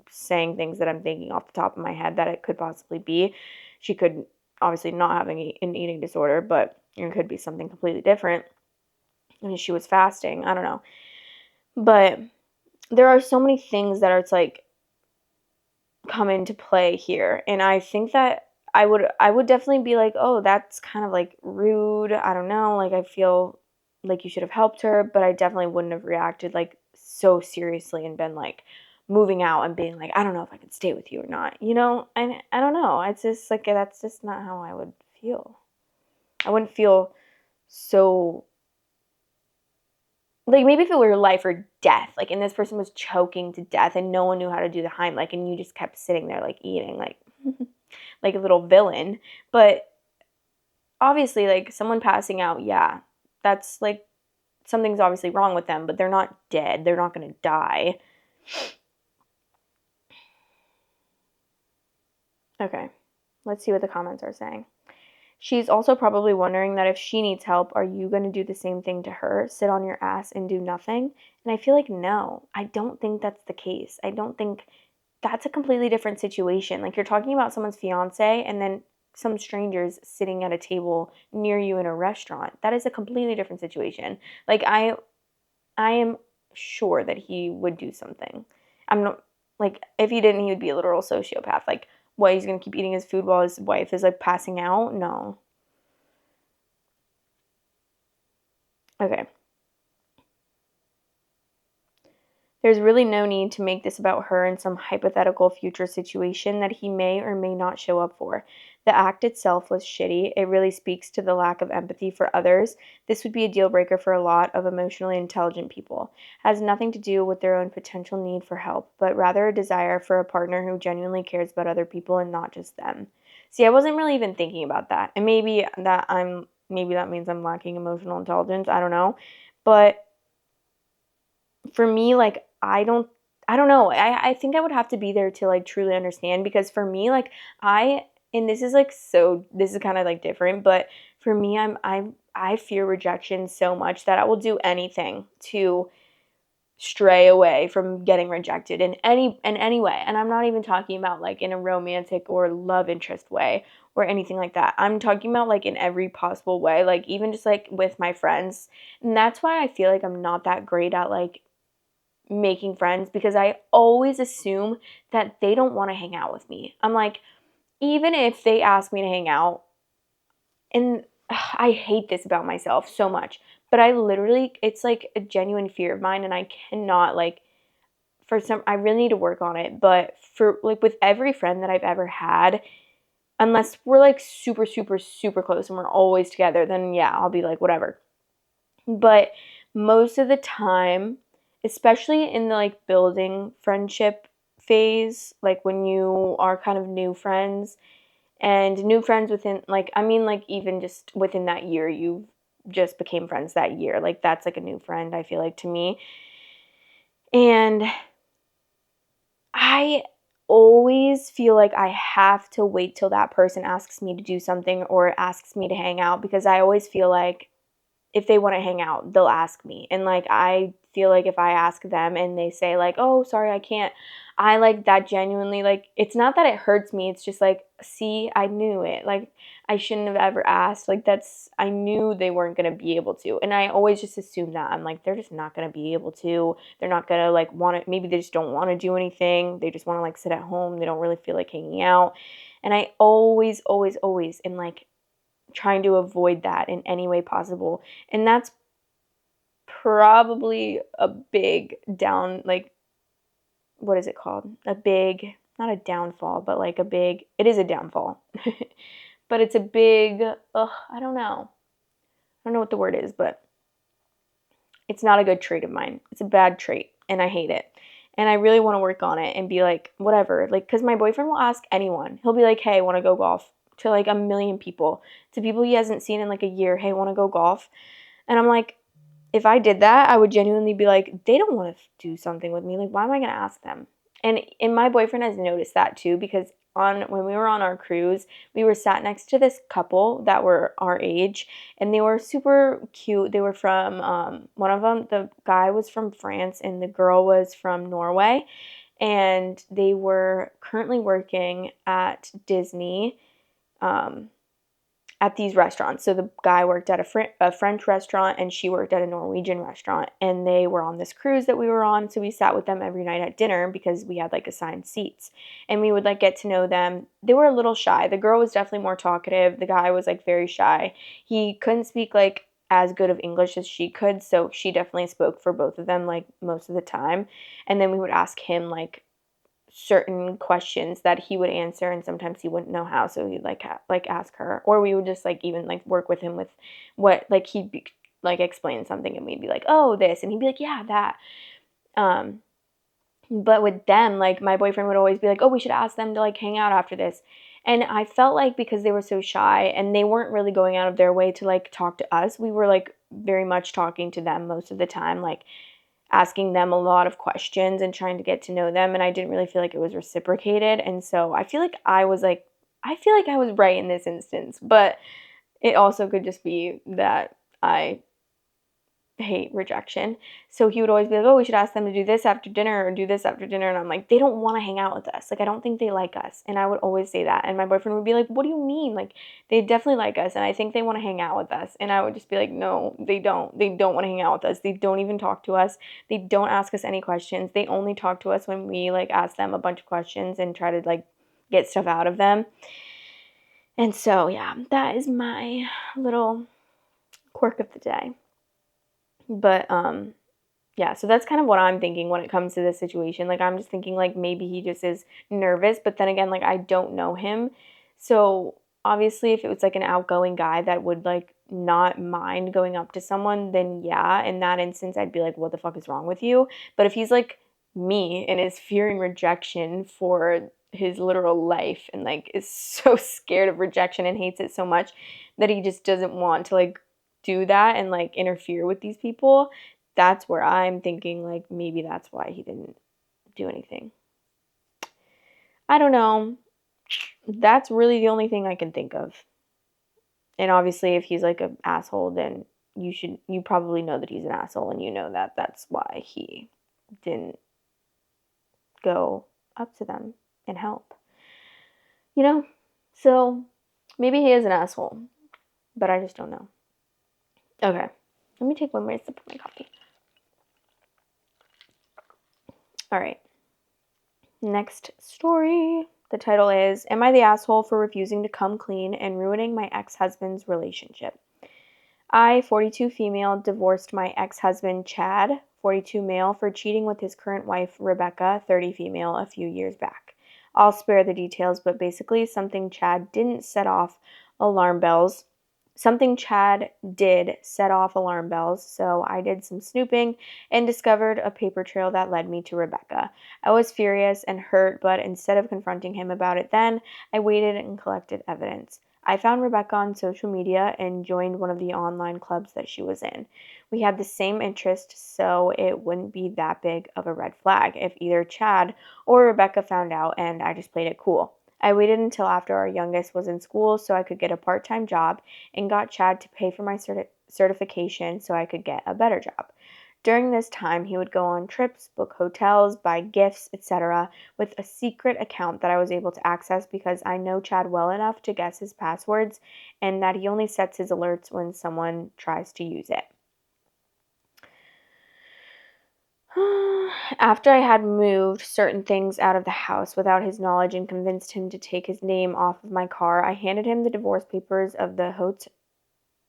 Speaker 1: saying things that I'm thinking off the top of my head that it could possibly be. She could obviously not have an eating disorder, but it could be something completely different. I mean, she was fasting. I don't know. But there are so many things that are, it's like, come into play here. And I think that I would definitely be like, "Oh, that's kind of like rude. I don't know. Like I feel like you should have helped her," but I definitely wouldn't have reacted like so seriously and been like moving out and being like, "I don't know if I could stay with you or not." And I don't know. It's just like that's just not how I would feel. I wouldn't feel so like maybe if it were life or death, like and this person was choking to death and no one knew how to do the Heimlich and you just kept sitting there like eating like like a little villain. But obviously like someone passing out, yeah, that's like something's obviously wrong with them, but they're not dead. They're not going to die. Okay. Let's see what the comments are saying. She's also probably wondering that if she needs help, are you going to do the same thing to her? Sit on your ass and do nothing? And I feel like no. I don't think that's the case. I don't think that's a completely different situation. Like you're talking about someone's fiance and then some strangers sitting at a table near you in a restaurant. That is a completely different situation. Like I am sure that he would do something. I'm not like if he didn't, he would be a literal sociopath. Like what, he's gonna keep eating his food while his wife is like passing out? No. Okay. There's really no need to make this about her in some hypothetical future situation that he may or may not show up for. The act itself was shitty. It really speaks to the lack of empathy for others. This would be a deal breaker for a lot of emotionally intelligent people. It has nothing to do with their own potential need for help, but rather a desire for a partner who genuinely cares about other people and not just them. See, I wasn't really even thinking about that. And maybe that means I'm lacking emotional intelligence. I don't know. But for me, like I don't know. I think I would have to be there to like truly understand, because for me, like I and this is like so this is kind of like different, but for me, I fear rejection so much that I will do anything to stray away from getting rejected in any way. And I'm not even talking about like in a romantic or love interest way or anything like that. I'm talking about like in every possible way, like even just like with my friends. And that's why I feel like I'm not that great at like making friends, because I always assume that they don't want to hang out with me. I'm like, even if they ask me to hang out, and I hate this about myself so much, but I literally, it's like a genuine fear of mine, and I cannot, like, I really need to work on it, but for, like, with every friend that I've ever had, unless we're, like, super, super, super close and we're always together, then yeah, I'll be like, whatever. But most of the time, especially in the like building friendship phase, like when you are kind of new friends and new friends within like I mean like even just within that year you just became friends that year. Like that's like a new friend, I feel like, to me. And I always feel like I have to wait till that person asks me to do something or asks me to hang out, because I always feel like if they want to hang out, they'll ask me. And like I feel like if I ask them and they say like, "Oh, sorry, I can't." I like that genuinely, like it's not that it hurts me. It's just like, "See, I knew it. Like I shouldn't have ever asked." Like I knew they weren't going to be able to. And I always just assume that. I'm like, they're just not going to be able to. They're not going to like want to, maybe they just don't want to do anything. They just want to like sit at home. They don't really feel like hanging out. And I always, always, always am like trying to avoid that in any way possible. And that's probably a big down, like, what is it called? A big, not a downfall, but like a big, it is a downfall. But it's a big, I don't know. I don't know what the word is, but it's not a good trait of mine. It's a bad trait and I hate it. And I really want to work on it and be like, whatever. Like, because my boyfriend will ask anyone. He'll be like, hey, want to go golf? To like a million people. To people he hasn't seen in like a year, hey, want to go golf? And I'm like, if I did that, I would genuinely be like, they don't want to do something with me. Like, why am I going to ask them? And my boyfriend has noticed that too, because on when we were on our cruise, we were sat next to this couple that were our age, and they were super cute. They were from one of them, the guy was from France and the girl was from Norway, and they were currently working at Disney. Um, at these restaurants. So the guy worked at a French restaurant and she worked at a Norwegian restaurant, and they were on this cruise that we were on. So we sat with them every night at dinner because we had like assigned seats, and we would like get to know them. They were a little shy. The girl was definitely more talkative. The guy was like very shy. He couldn't speak like as good of English as she could, so she definitely spoke for both of them like most of the time. And then we would ask him like certain questions that he would answer, and sometimes he wouldn't know how, so he'd like ask her, or we would just like even like work with him with what like he'd be like explain something and we'd be like, oh, this, and he'd be like, yeah, that. um but with them, like my boyfriend would always be like, oh, we should ask them to like hang out after this. And I felt like because they were so shy and they weren't really going out of their way to like talk to us, we were like very much talking to them most of the time, like asking them a lot of questions and trying to get to know them, and I didn't really feel like it was reciprocated. And so I feel like I was right in this instance, but it also could just be that I hate rejection. So he would always be like, oh, we should ask them to do this after dinner or do this after dinner. And I'm like, they don't want to hang out with us. Like, I don't think they like us. And I would always say that. And my boyfriend would be like, what do you mean? Like, they definitely like us. And I think they want to hang out with us. And I would just be like, no, they don't. They don't want to hang out with us. They don't even talk to us. They don't ask us any questions. They only talk to us when we like ask them a bunch of questions and try to like get stuff out of them. And so, yeah, that is my little quirk of the day. But yeah, so that's kind of what I'm thinking when it comes to this situation. Like, I'm just thinking like maybe he just is nervous, but then again, like, I don't know him. So obviously if it was like an outgoing guy that would like not mind going up to someone, then yeah, in that instance I'd be like, what the fuck is wrong with you? But if he's like me and is fearing rejection for his literal life and like is so scared of rejection and hates it so much that he just doesn't want to like do that and like interfere with these people, that's where I'm thinking like maybe that's why he didn't do anything. I don't know. That's really the only thing I can think of. And obviously if he's like an asshole, then you probably know that he's an asshole and you know that that's why he didn't go up to them and help. You know? So maybe he is an asshole, but I just don't know. Okay. Let me take one more sip of my coffee. All right. Next story. The title is, Am I the Asshole for Refusing to Come Clean and Ruining My Ex-Husband's Relationship? I, 42 female, divorced my ex-husband Chad, 42 male, for cheating with his current wife Rebecca, 30 female, a few years back. I'll spare the details, but basically something Chad did set off alarm bells, so I did some snooping and discovered a paper trail that led me to Rebecca. I was furious and hurt, but instead of confronting him about it then, I waited and collected evidence. I found Rebecca on social media and joined one of the online clubs that she was in. We had the same interest, so it wouldn't be that big of a red flag if either Chad or Rebecca found out, and I just played it cool. I waited until after our youngest was in school so I could get a part-time job and got Chad to pay for my certification so I could get a better job. During this time, he would go on trips, book hotels, buy gifts, etc., with a secret account that I was able to access because I know Chad well enough to guess his passwords and that he only sets his alerts when someone tries to use it. After I had moved certain things out of the house without his knowledge and convinced him to take his name off of my car, I handed him the divorce papers of the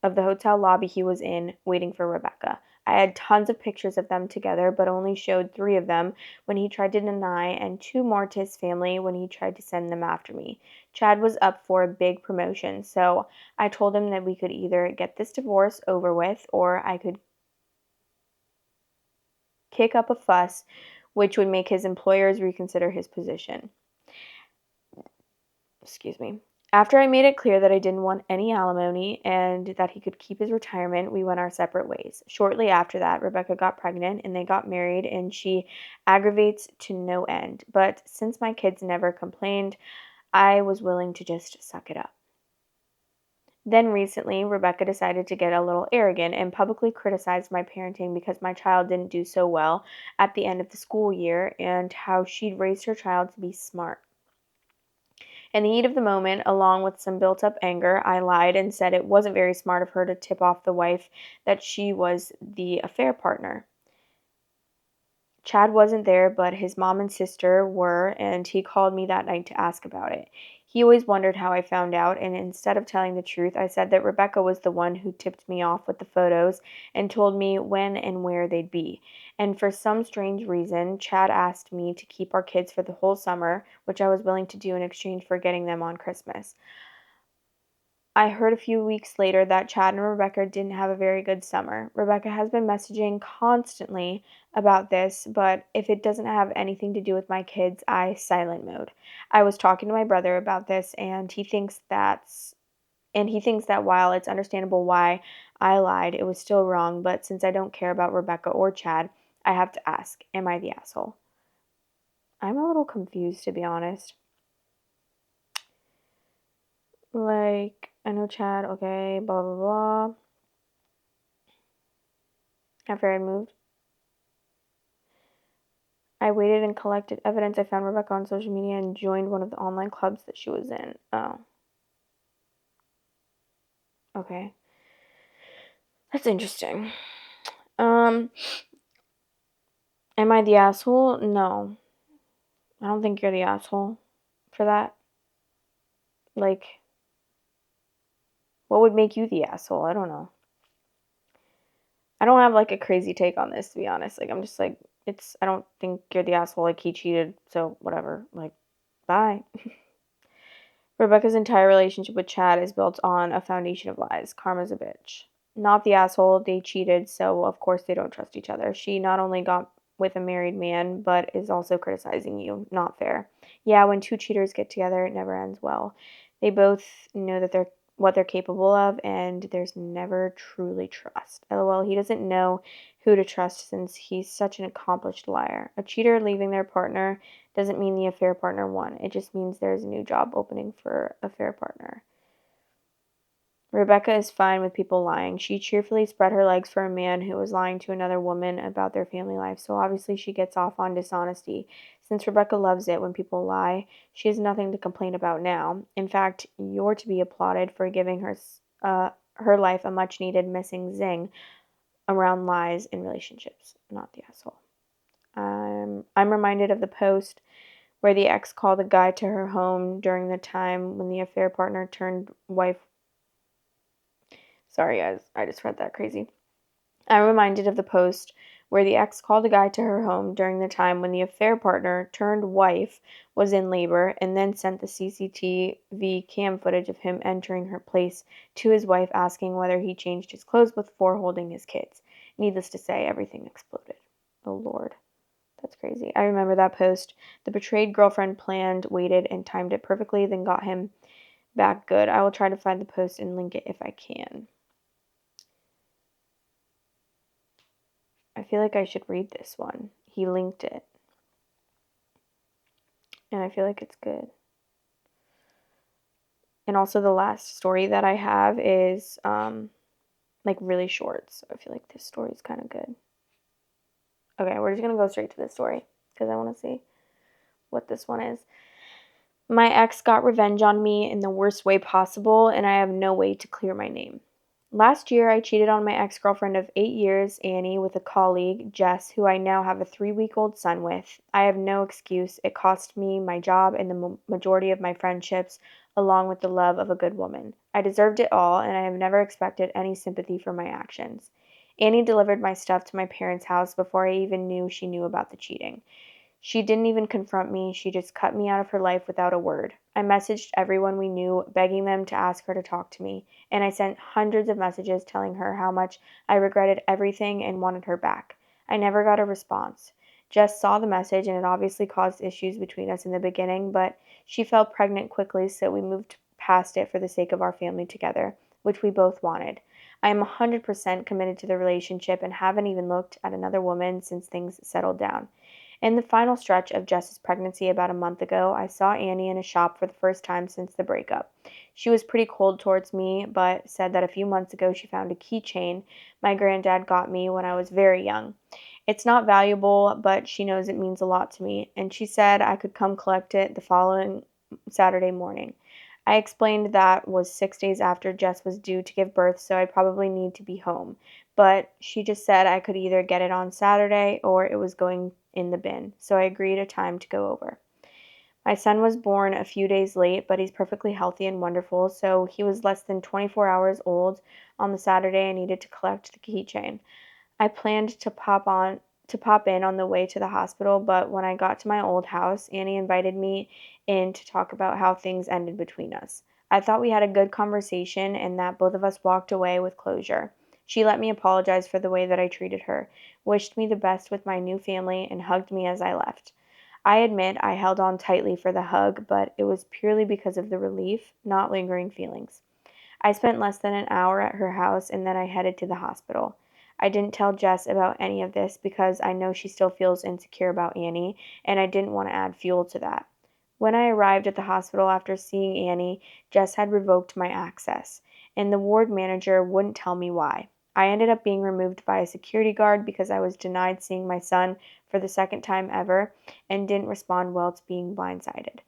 Speaker 1: hotel lobby he was in, waiting for Rebecca. I had tons of pictures of them together, but only showed 3 of them when he tried to deny and 2 more to his family when he tried to send them after me. Chad was up for a big promotion, so I told him that we could either get this divorce over with or I could kick up a fuss, which would make his employers reconsider his position. Excuse me. After I made it clear that I didn't want any alimony and that he could keep his retirement, we went our separate ways. Shortly after that, Rebecca got pregnant and they got married, and she aggravates to no end. But since my kids never complained, I was willing to just suck it up. Then recently, Rebecca decided to get a little arrogant and publicly criticized my parenting because my child didn't do so well at the end of the school year and how she'd raised her child to be smart. In the heat of the moment, along with some built-up anger, I lied and said it wasn't very smart of her to tip off the wife that she was the affair partner. Chad wasn't there, but his mom and sister were, and he called me that night to ask about it. He always wondered how I found out, and instead of telling the truth, I said that Rebecca was the one who tipped me off with the photos and told me when and where they'd be. And for some strange reason, Chad asked me to keep our kids for the whole summer, which I was willing to do in exchange for getting them on Christmas. I heard a few weeks later that Chad and Rebecca didn't have a very good summer. Rebecca has been messaging constantly about this, but if it doesn't have anything to do with my kids, I silent mode. I was talking to my brother about this, and he thinks that while it's understandable why I lied, it was still wrong, but since I don't care about Rebecca or Chad, I have to ask, am I the asshole? I'm a little confused, to be honest. Like, I know Chad, okay, blah, blah, blah. after I moved. I waited and collected evidence. I found Rebecca on social media and joined one of the online clubs that she was in. Oh. Okay. That's interesting. Am I the asshole? No. I don't think you're the asshole for that. Like, what would make you the asshole? I don't know. I don't have like a crazy take on this, to be honest. Like, I'm just like, I don't think you're the asshole. Like, he cheated, so whatever. Like, bye. Rebecca's entire relationship with Chad is built on a foundation of lies. Karma's a bitch. Not the asshole. They cheated, so of course they don't trust each other. She not only got with a married man, but is also criticizing you. Not fair. Yeah, when two cheaters get together, it never ends well. They both know that they're what they're capable of, and there's never truly trust. LOL, he doesn't know who to trust since he's such an accomplished liar. A cheater leaving their partner doesn't mean the affair partner won. It just means there's a new job opening for affair partner. Rebecca is fine with people lying. She cheerfully spread her legs for a man who was lying to another woman about their family life, so obviously she gets off on dishonesty. Since Rebecca loves it when people lie, she has nothing to complain about now. In fact, you're to be applauded for giving her life a much needed missing zing around lies in relationships. Not the asshole. I'm reminded of the post where the ex called the guy to her home during the time when the affair partner turned wife. Sorry, guys, I just read that crazy. I'm reminded of the post where the ex called a guy to her home during the time when the affair partner turned wife was in labor and then sent the CCTV cam footage of him entering her place to his wife asking whether he changed his clothes before holding his kids. Needless to say, everything exploded. Oh, Lord. That's crazy. I remember that post. The betrayed girlfriend planned, waited, and timed it perfectly, then got him back good. I will try to find the post and link it if I can. I feel like I should read this one. He linked it. And I feel like it's good. And also the last story that I have is like really short. So I feel like this story is kind of good. Okay, we're just going to go straight to this story because I want to see what this one is. My ex got revenge on me in the worst way possible, and I have no way to clear my name. Last year, I cheated on my ex-girlfriend of 8 years, Annie, with a colleague, Jess, who I now have a 3-week-old son with. I have no excuse. It cost me my job and the majority of my friendships, along with the love of a good woman. I deserved it all, and I have never expected any sympathy for my actions. Annie delivered my stuff to my parents' house before I even knew she knew about the cheating. She didn't even confront me, she just cut me out of her life without a word. I messaged everyone we knew, begging them to ask her to talk to me, and I sent hundreds of messages telling her how much I regretted everything and wanted her back. I never got a response. Jess saw the message, and it obviously caused issues between us in the beginning, but she fell pregnant quickly, so we moved past it for the sake of our family together, which we both wanted. I am 100% committed to the relationship and haven't even looked at another woman since things settled down. In the final stretch of Jess's pregnancy about a month ago, I saw Annie in a shop for the first time since the breakup. She was pretty cold towards me, but said that a few months ago she found a keychain my granddad got me when I was very young. It's not valuable, but she knows it means a lot to me, and she said I could come collect it the following Saturday morning. I explained that was 6 days after Jess was due to give birth, so I'd probably need to be home. But she just said I could either get it on Saturday or it was going in the bin, so I agreed a time to go over. My son was born a few days late, but he's perfectly healthy and wonderful, so he was less than 24 hours old on the Saturday I needed to collect the keychain. I planned to pop in on the way to the hospital, but when I got to my old house, Annie invited me in to talk about how things ended between us. I thought we had a good conversation and that both of us walked away with closure. She let me apologize for the way that I treated her, wished me the best with my new family, and hugged me as I left. I admit I held on tightly for the hug, but it was purely because of the relief, not lingering feelings. I spent less than an hour at her house and then I headed to the hospital. I didn't tell Jess about any of this because I know she still feels insecure about Annie, and I didn't want to add fuel to that. When I arrived at the hospital after seeing Annie, Jess had revoked my access, and the ward manager wouldn't tell me why. I ended up being removed by a security guard because I was denied seeing my son for the second time ever and didn't respond well to being blindsided.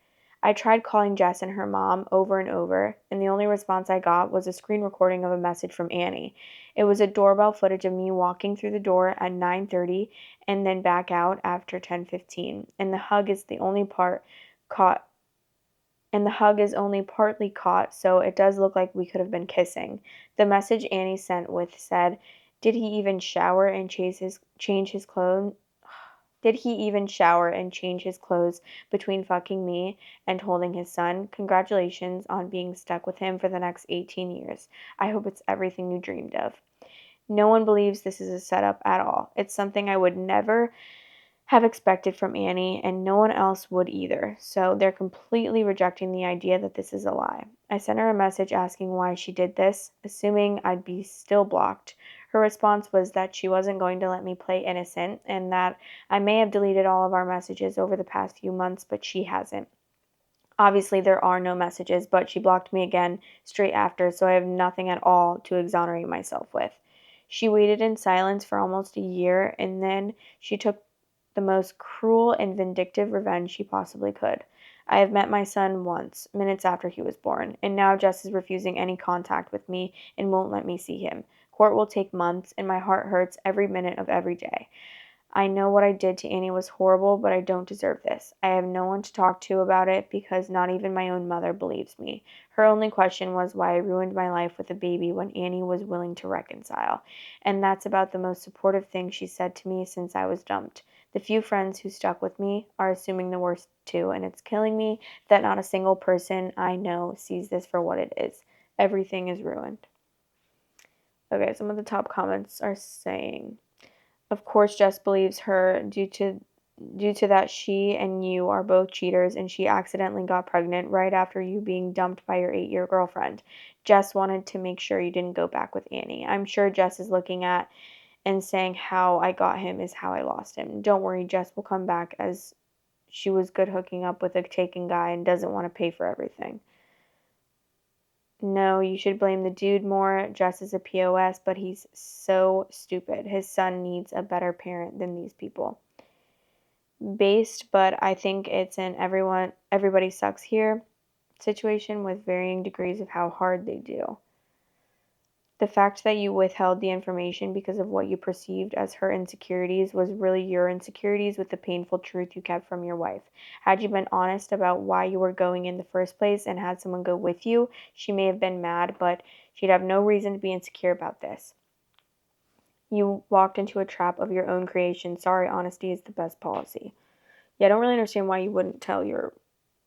Speaker 1: I tried calling Jess and her mom over and over, and the only response I got was a screen recording of a message from Annie. It was a doorbell footage of me walking through the door at 9:30 and then back out after 10:15, and the hug is caught only partly caught, so it does look like we could have been kissing. The message Annie sent with said, "Did he even shower and change his clothes? Did he even shower and change his clothes between fucking me and holding his son? Congratulations on being stuck with him for the next 18 years. I hope it's everything you dreamed of." No one believes this is a setup at all. It's something I would never have expected from Annie, and no one else would either. So they're completely rejecting the idea that this is a lie. I sent her a message asking why she did this, assuming I'd be still blocked. Her response was that she wasn't going to let me play innocent and that I may have deleted all of our messages over the past few months, but she hasn't. Obviously, there are no messages, but she blocked me again straight after, so I have nothing at all to exonerate myself with. She waited in silence for almost a year, and then she took the most cruel and vindictive revenge she possibly could. I have met my son once, minutes after he was born, and now Jess is refusing any contact with me and won't let me see him. Court will take months, and my heart hurts every minute of every day. I know what I did to Annie was horrible, but I don't deserve this. I have no one to talk to about it because not even my own mother believes me. Her only question was why I ruined my life with a baby when Annie was willing to reconcile. And that's about the most supportive thing she said to me since I was dumped. The few friends who stuck with me are assuming the worst too, and it's killing me that not a single person I know sees this for what it is. Everything is ruined. Okay, some of the top comments are saying, of course, Jess believes her due to that she and you are both cheaters and she accidentally got pregnant right after you being dumped by your 8-year girlfriend. Jess wanted to make sure you didn't go back with Annie. I'm sure Jess is looking at and saying how I got him is how I lost him. Don't worry, Jess will come back as she was good hooking up with a taken guy and doesn't want to pay for everything. No, you should blame the dude more. Jess is a POS, but he's so stupid. His son needs a better parent than these people. Based, but I think it's an everybody sucks here situation with varying degrees of how hard they do. The fact that you withheld the information because of what you perceived as her insecurities was really your insecurities with the painful truth you kept from your wife. Had you been honest about why you were going in the first place and had someone go with you, she may have been mad, but she'd have no reason to be insecure about this. You walked into a trap of your own creation. Sorry, honesty is the best policy. Yeah, I don't really understand why you wouldn't tell your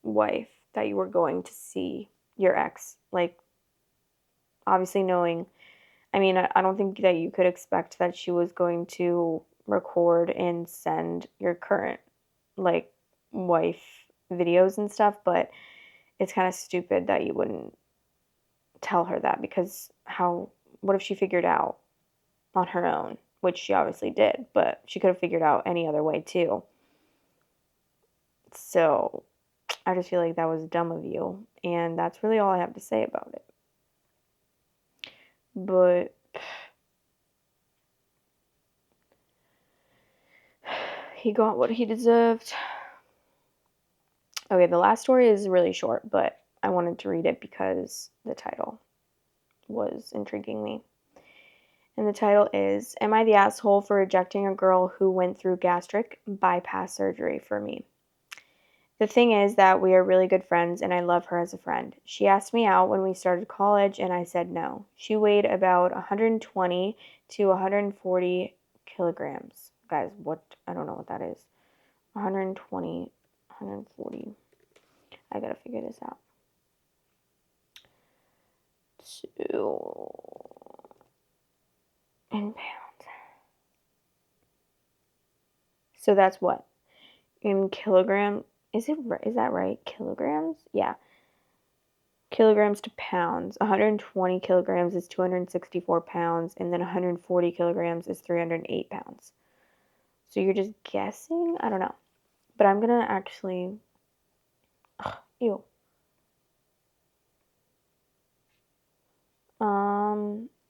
Speaker 1: wife that you were going to see your ex. Like, obviously knowing, I mean, I don't think that you could expect that she was going to record and send your current, like, wife videos and stuff, but it's kind of stupid that you wouldn't tell her that because what if she figured out on her own, which she obviously did, but she could have figured out any other way too. So I just feel like that was dumb of you, and that's really all I have to say about it. But he got what he deserved. Okay, the last story is really short, but I wanted to read it because the title was intriguing me. And the title is, Am I the asshole for rejecting a girl who went through gastric bypass surgery for me? The thing is that we are really good friends and I love her as a friend. She asked me out when we started college and I said no. She weighed about 120 to 140 kilograms. Guys, I don't know what that is. 120, 140. I gotta figure this out. So, in pounds. So that's what? In kilograms? Is that right? Kilograms? Yeah. Kilograms to pounds. 120 kilograms is 264 pounds, and then 140 kilograms is 308 pounds. So you're just guessing? I don't know. But I'm gonna actually. Ugh, ew.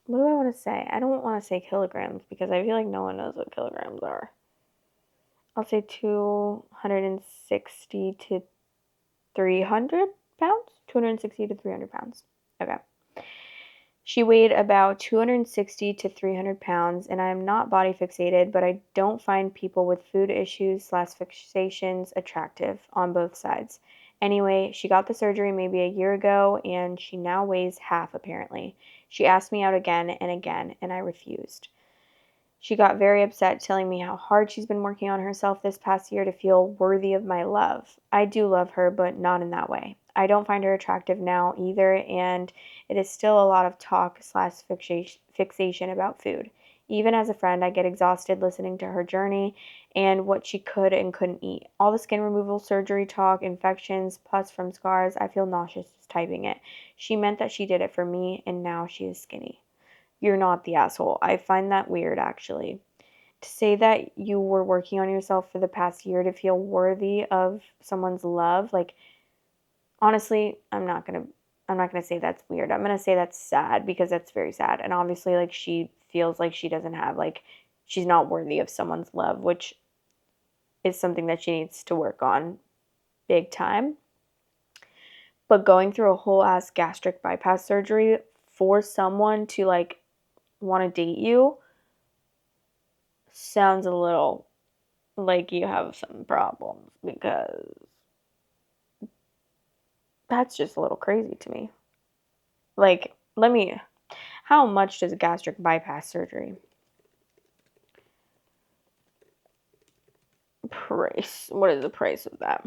Speaker 1: what do I want to say? I don't want to say kilograms because I feel like no one knows what kilograms are. I'll say 260 to 300 pounds? 260 to 300 pounds. Okay. She weighed about 260 to 300 pounds, and I am not body fixated, but I don't find people with food issues slash fixations attractive on both sides. Anyway, she got the surgery maybe a year ago, and she now weighs half apparently. She asked me out again and again, and I refused. She got very upset, telling me how hard she's been working on herself this past year to feel worthy of my love. I do love her, but not in that way. I don't find her attractive now either, and it is still a lot of talk slash fixation about food. Even as a friend, I get exhausted listening to her journey and what she could and couldn't eat. All the skin removal surgery talk, infections, pus from scars, I feel nauseous just typing it. She meant that she did it for me, and now she is skinny. You're not the asshole. I find that weird, actually. To say that you were working on yourself for the past year to feel worthy of someone's love, like, honestly, I'm not gonna say that's weird. I'm gonna say that's sad because that's very sad. And obviously, like, she feels like she doesn't have, like, she's not worthy of someone's love, which is something that she needs to work on big time. But going through a whole ass gastric bypass surgery for someone to, like, want to date you sounds a little like you have some problems, because that's just a little crazy to me. Like, how much does a gastric bypass surgery price? What is the price of that?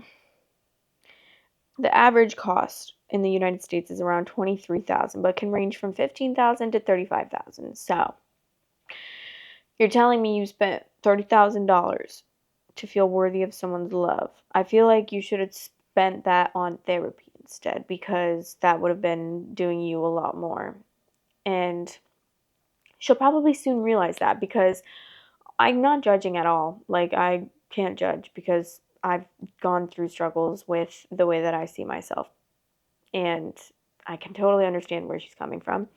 Speaker 1: The average cost in the United States is around 23,000, but can range from 15,000 to 35,000. So, you're telling me you spent $30,000 to feel worthy of someone's love. I feel like you should have spent that on therapy instead, because that would have been doing you a lot more. And she'll probably soon realize that, because I'm not judging at all. Like, I can't judge because I've gone through struggles with the way that I see myself. And I can totally understand where she's coming from.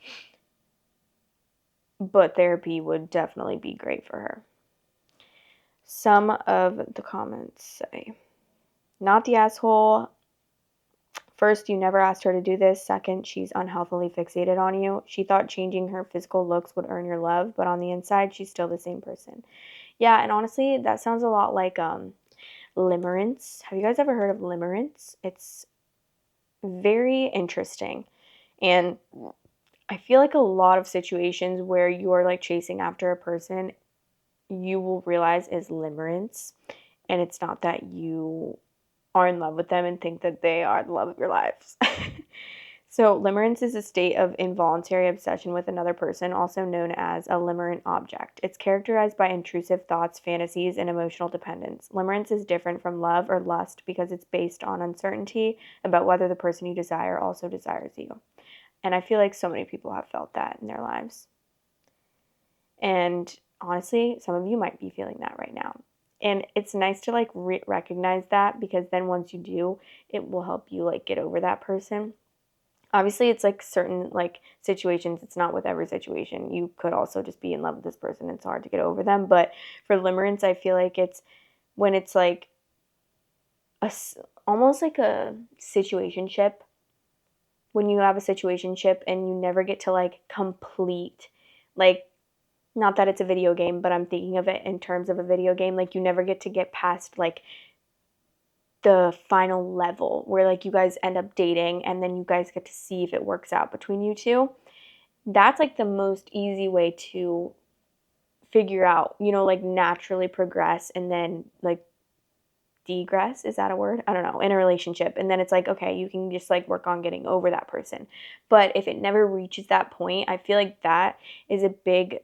Speaker 1: But therapy would definitely be great for her. Some of the comments say, not the asshole. First, you never asked her to do this. Second, she's unhealthily fixated on you. She thought changing her physical looks would earn your love, but on the inside, she's still the same person. Yeah, and honestly, that sounds a lot like limerence. Have you guys ever heard of limerence? It's very interesting. And I feel like a lot of situations where you are like chasing after a person, you will realize is limerence. And it's not that you are in love with them and think that they are the love of your lives. So, limerence is a state of involuntary obsession with another person, also known as a limerent object. It's characterized by intrusive thoughts, fantasies, and emotional dependence. Limerence is different from love or lust because it's based on uncertainty about whether the person you desire also desires you. And I feel like so many people have felt that in their lives. And honestly, some of you might be feeling that right now. And it's nice to like recognize that, because then once you do, it will help you like get over that person. Obviously, it's like certain like situations, it's not with every situation. You could also just be in love with this person, it's hard to get over them. But for limerence, I feel like it's when it's like almost like a situationship. When you have a situationship and you never get to like complete, like, not that it's a video game, but I'm thinking of it in terms of a video game. Like, you never get to get past like the final level where like you guys end up dating and then you guys get to see if it works out between you two. That's like the most easy way to figure out, like naturally progress and then like degress, is that a word? I don't know, in a relationship. And then it's like, okay, you can just like work on getting over that person. But if it never reaches that point, I feel like that is a big,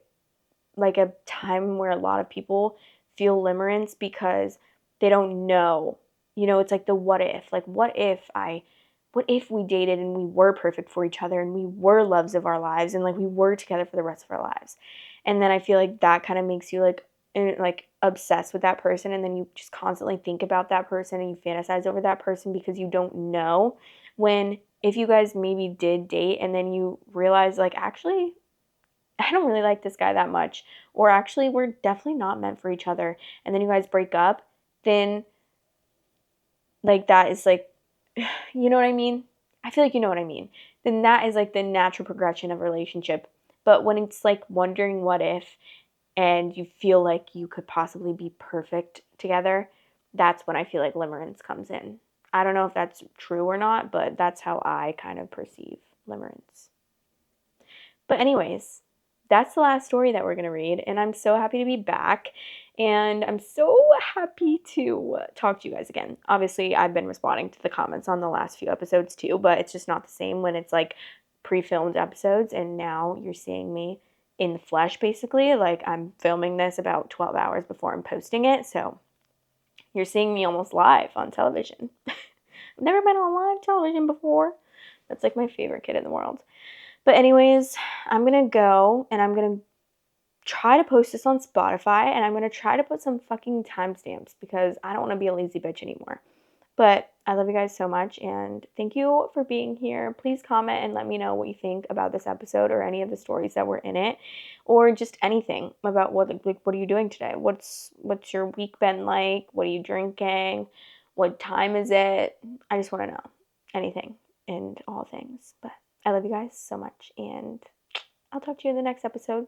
Speaker 1: like a time where a lot of people feel limerence because they don't know. It's like the what if. Like, what if we dated and we were perfect for each other and we were loves of our lives and like we were together for the rest of our lives. And then I feel like that kind of makes you like obsessed with that person, and then you just constantly think about that person and you fantasize over that person because you don't know when, if you guys maybe did date and then you realize like, actually I don't really like this guy that much, or actually we're definitely not meant for each other, and then you guys break up, then like that is like, you know what I mean? I feel like you know what I mean. Then that is like the natural progression of a relationship. But when it's like wondering what if, and you feel like you could possibly be perfect together, that's when I feel like limerence comes in. I don't know if that's true or not, but that's how I kind of perceive limerence. But anyways, that's the last story that we're going to read, and I'm so happy to be back, and I'm so happy to talk to you guys again. Obviously, I've been responding to the comments on the last few episodes too, but it's just not the same when it's like pre-filmed episodes, and now you're seeing me in the flesh basically. Like, I'm filming this about 12 hours before I'm posting it, so you're seeing me almost live on television. I've never been on live television before. That's like my favorite kid in the world. But anyways, I'm going to go and I'm going to try to post this on Spotify, and I'm going to try to put some fucking timestamps because I don't want to be a lazy bitch anymore. But I love you guys so much, and thank you for being here. Please comment and let me know what you think about this episode or any of the stories that were in it, or just anything about what are you doing today? What's your week been like? What are you drinking? What time is it? I just want to know anything and all things. But I love you guys so much, and I'll talk to you in the next episode.